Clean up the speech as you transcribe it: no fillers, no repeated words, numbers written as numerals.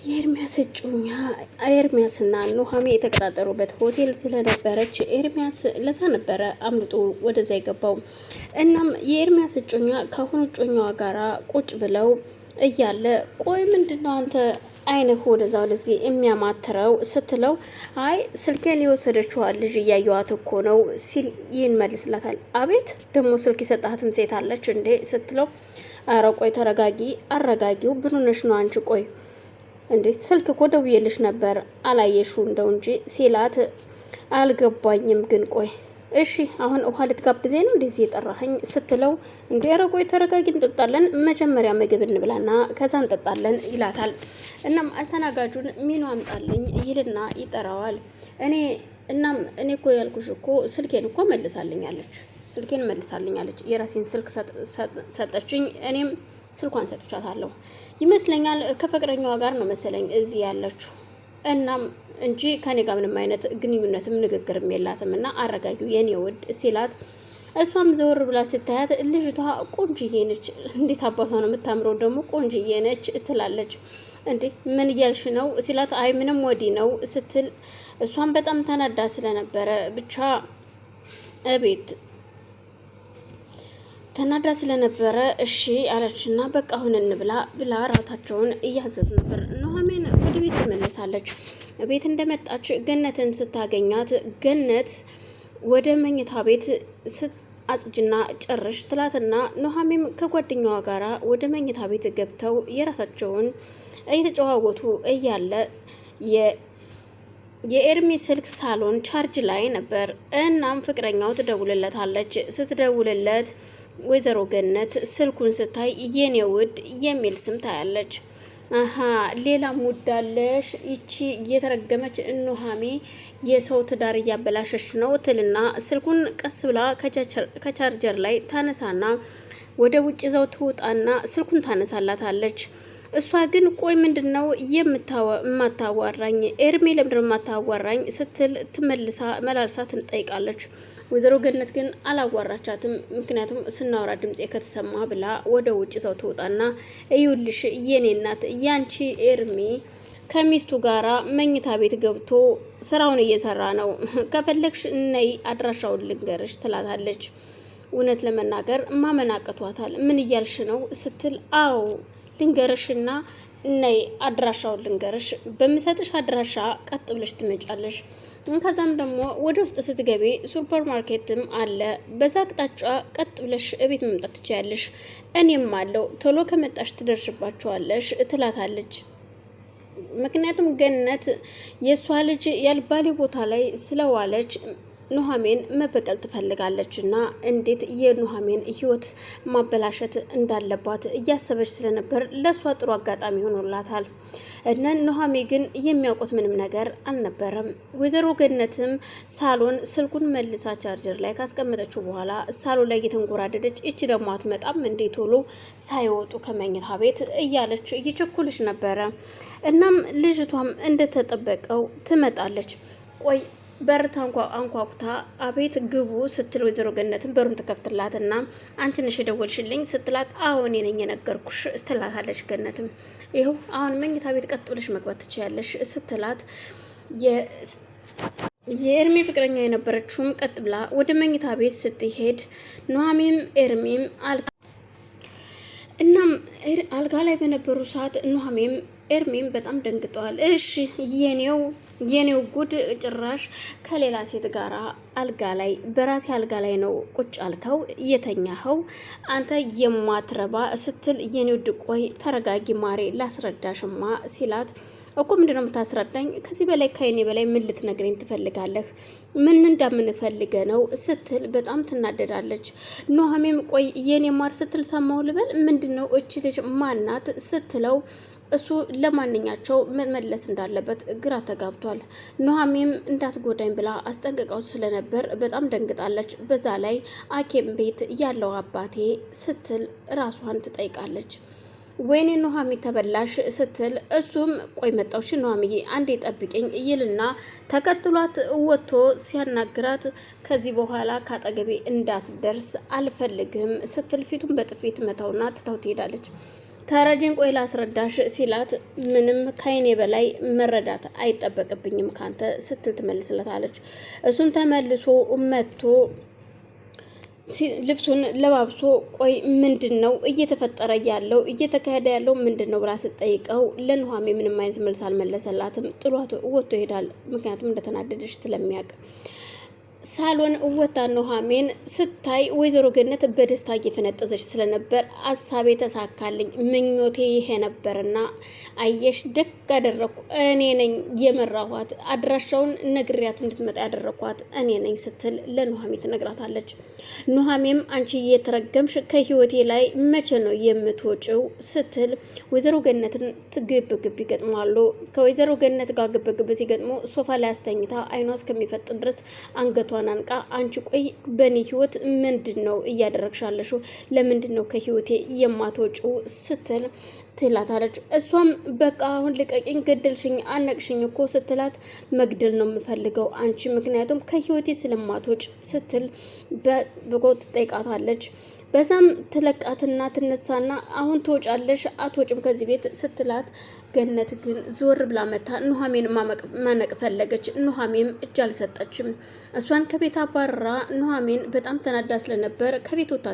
የኤርሚያስ እጮኛ ኤርሚያስና ኑሃሜ የተቀጣጠሩበት ሆቴል ስለነበረች ኤርሚያስ ለዛ ነበረ አምልጦ ወደዛ የገባው። እናም የኤርሚያስ እጮኛ ከአሁኑ እጮኛዋ ጋራ ቁጭ ብለው እያለ ቆይ ምንድነው አንተ አይነህ ወደዛ ወደዚህ የሚያማትረው ስትለው አይ ስልኬን የወሰደችዋል ልጅ እያየዋት እኮ ነው ሲል ይህን መልስላታል። አቤት ደግሞ ስልክ የሰጣትም ሴት አለች እንዴ ስትለው አረ ቆይ ተረጋጊ አረጋጊው ብኑነሽ ነው አንቺ ቆይ እንዴ ስልክ እኮ ደውዬልሽ ነበር አላየሽው እንደው እንጂ ሲላት አልገባኝም ግን ቆይ እሺ አሁን ውሃ ልትጋብዘኝ ነው እንደዚህ የጠራኸኝ ስትለው እንዴ ኧረ ቆይ ተረጋጊ እንጠጣለን መጀመሪያ ምግብ እንብላና ከዛ እንጠጣለን ይላታል። እናም አስተናጋጁን ሚኑ አምጣልኝ ይልና ይጠራዋል። እኔ እኮ ያልኩሽ እኮ ስልኬን እኮ መልሳልኛለች የራሴን ስልክ ሰጠችኝ እኔም ስልኳን ሰጥቻታለሁ ይመስለኛል ከፍቅረኛዋ ጋር ነው መሰለኝ እዚህ ያለችው እናም እንጂ ከኔ ጋር ምንም አይነት ግንኙነትም ንግግርም የላትም እና አረጋጊው የኔ ውድ ሲላት እሷም ዘወር ብላ ስታያት ልጅቷ ቆንጅዬ ነች እንዴት አባቷ ነው የምታምረው ደግሞ ቆንጅዬ ነች ትላለች። እንዴ ምን እያልሽ ነው ሲላት አይ ምንም ወዲህ ነው ስትል እሷም በጣም ተናዳ ስለነበረ ብቻ እቤት ተናዳ ስለነበረ እሺ አለችና በቃ አሁን እንብላ ብላ ራታቸውን እያዘዙ ነበር። ኑሃሜን ወደ ቤት ተመልሳለች። ቤት እንደመጣች ገነትን ስታገኛት ገነት ወደ መኝታ ቤት አጽጅና ጨርሽ ትላትና ኑሃሜም ከጓደኛዋ ጋራ ወደ መኝታ ቤት ገብተው የራሳቸውን እየተጨዋወቱ እያለ የኤርሚ ስልክ ሳሎን ቻርጅ ላይ ነበር። እናም ፍቅረኛው ትደውልለታለች። ስትደውልለት ወይዘሮ ገነት ስልኩን ስታይ የኔ ውድ የሚል ስም ታያለች። አሀ ሌላ ሙዳለሽ ይቺ እየተረገመች ኑሃሜ የሰው ትዳር እያበላሸች ነው ትልና ስልኩን ቀስ ብላ ከቻርጀር ላይ ታነሳና ወደ ውጭ ዘው ትወጣና ስልኩን ታነሳላታለች። እሷ ግን ቆይ ምንድነው የማታዋራኝ ኤርሚ ለምንድነው የማታዋራኝ ስትል መላልሳ ትጠይቃለች። ወይዘሮ ገነት ግን አላዋራቻትም። ምክንያቱም ስናወራ ድምጽ ከተሰማ ብላ ወደ ውጭ ሰው ትወጣና እዩልሽ የኔ እናት ያንቺ ኤርሚ ከሚስቱ ጋራ መኝታ ቤት ገብቶ ስራውን እየሰራ ነው ከፈለግሽ ነይ አድራሻውን ልንገርሽ ትላታለች። እውነት ለመናገር ማመን አቅቷታል። ምን እያልሽ ነው ስትል አዎ ልንገርሽና ነይ አድራሻውን ልንገርሽ በሚሰጥሽ አድራሻ ቀጥ ብለሽ ትመጫለሽ። ከዛም ደግሞ ወደ ውስጥ ስትገቢ ሱፐር ማርኬትም አለ በዛ አቅጣጫ ቀጥ ብለሽ እቤት መምጣት ትችያለሽ እኔም አለው ቶሎ ከመጣሽ ትደርሽባቸዋለሽ ትላታለች። ምክንያቱም ገነት የሷ ልጅ ያልባሌ ቦታ ላይ ስለዋለች ኑሃሜን መበቀል ትፈልጋለች እና እንዴት የኑሃሜን ህይወት ማበላሸት እንዳለባት እያሰበች ስለነበር ለሷ ጥሩ አጋጣሚ ሆኖላታል። እና ኑሃሜ ግን የሚያውቁት ምንም ነገር አልነበረም። ወይዘሮ ገነትም ሳሎን ስልኩን መልሳ ቻርጀር ላይ ካስቀመጠችው በኋላ ሳሎን ላይ እየተንጎራደደች እቺ ደግሞ አትመጣም እንዴ ቶሎ ሳይወጡ ከመኝታ ቤት እያለች እየቸኮለች ነበረ። እናም ልጅቷም እንደተጠበቀው ትመጣለች። ቆይ በር አንኳኩታ አቤት ግቡ ስትል ወይዘሮ ገነትን በሩን ትከፍትላትና አንቺ ነሽ የደወልሽልኝ ስትላት አዎ እኔ ነኝ የነገርኩሽ ስትላታለች። ገነትም ይኸው አሁን መኝታ ቤት ቀጥ ብለሽ መግባት ትችያለሽ ስትላት የኤርሚ ፍቅረኛ የነበረችውም ቀጥ ብላ ወደ መኝታ ቤት ስትሄድ ኑሃሜም ኤርሚም እናም አልጋ ላይ በነበሩ ሰዓት ኑሃሜም ኤርሚም በጣም ደንግጠዋል። እሺ የኔው ጉድ ጭራሽ ከሌላ ሴት ጋራ አልጋ ላይ በራሴ አልጋ ላይ ነው ቁጭ አልከው የተኛኸው አንተ የማትረባ ስትል የኔው ድቆይ ተረጋጊ ማሬ ላስረዳሽማ ሲላት እኮ ምንድነው የምታስረዳኝ ከዚህ በላይ ከኔ በላይ ምን ልትነግረኝ ትፈልጋለህ ምን እንደምንፈልገ ነው ስትል በጣም ትናደዳለች። ኑሃሜም ቆይ የኔ ማር ስትል ሰማው ልበል ምንድነው እቺ ልጅ ማናት ስትለው እሱ ለማንኛቸው መመለስ እንዳለበት ግራ ተጋብቷል። ኑሃሜም እንዳትጎዳኝ ብላ አስጠንቅቀው ስለነበር በጣም ደንግጣለች። በዛ ላይ አኬም ቤት ያለው አባቴ ስትል ራሷን ትጠይቃለች። ወይኔ ኑሃሜ ተበላሽ ስትል እሱም ቆይ መጣው እሺ ኑሃሜ አንዴ ጠብቂኝ ይልና ተከትሏት ወጥቶ ሲያናግራት ከዚህ በኋላ ካጠገቤ እንዳትደርስ አልፈልግም ስትል ፊቱን በጥፊት መታውና ትታው ትሄዳለች። ተረጅን ቆይ ላስረዳሽ ሲላት ምንም ከአይኔ በላይ መረዳት አይጠበቅብኝም ካንተ ስትል ትመልስለታለች። እሱም ተመልሶ መጥቶ ልብሱን ለባብሶ ቆይ ምንድነው እየተፈጠረ ያለው እየተካሄደ ያለው ምንድነው ብላ ስትጠይቀው ለኑሃሜ ምንም አይነት መልስ አልመለሰላትም። ጥሏት ወጥቶ ይሄዳል። ምክንያቱም እንደተናደደች ስለሚያውቅ ሳሎን ወጣ ኑሃሜን ስታይ ወይዘሮ ገነት በደስታ እየፈነጠዘች ስለነበር አሳቤ ተሳካልኝ፣ ምኞቴ ይሄ ነበርና አየሽ ደግ አደረኩ፣ እኔ ነኝ የመራኋት፣ አድራሻውን ነግሪያት እንድትመጣ ያደረኳት እኔ ነኝ ስትል ለኑሃሜ ትነግራታለች። ኑሃሜም አንቺ እየተረገምሽ ከህይወቴ ላይ መቼ ነው የምትወጪው ስትል ወይዘሮ ገነትን ግብ ይገጥማሉ። ከወይዘሮ ገነት ጋር ግብ ሲገጥሙ ሶፋ ላይ አስተኝታ አይኗ እስከሚፈጥ ድረስ አንገቷን አንቃ አንቺ ቆይ በኔ ህይወት ምንድነው እያደረግሻለሽ? ለምንድነው ከህይወቴ የማትወጪው ስትል ትላታለች። እሷም በቃ አሁን ልቀቂኝ፣ ገደልሽኝ፣ አነቅሽኝ እኮ ስትላት መግደል ነው የምፈልገው አንቺ ምክንያቱም ከህይወቴ ስለማትወጭ ስትል በጎት ጠይቃታለች። በዛም ትለቃትና ትነሳና አሁን ትወጫለሽ አትወጭም ከዚህ ቤት ስትላት ገነት ግን ዞር ብላ መታ ኑሃሜን ማነቅ ፈለገች። ኑሃሜም እጅ አልሰጠችም። እሷን ከቤት አባረራ ኑሃሜን በጣም ተናዳ ስለነበር ከቤት ወጣ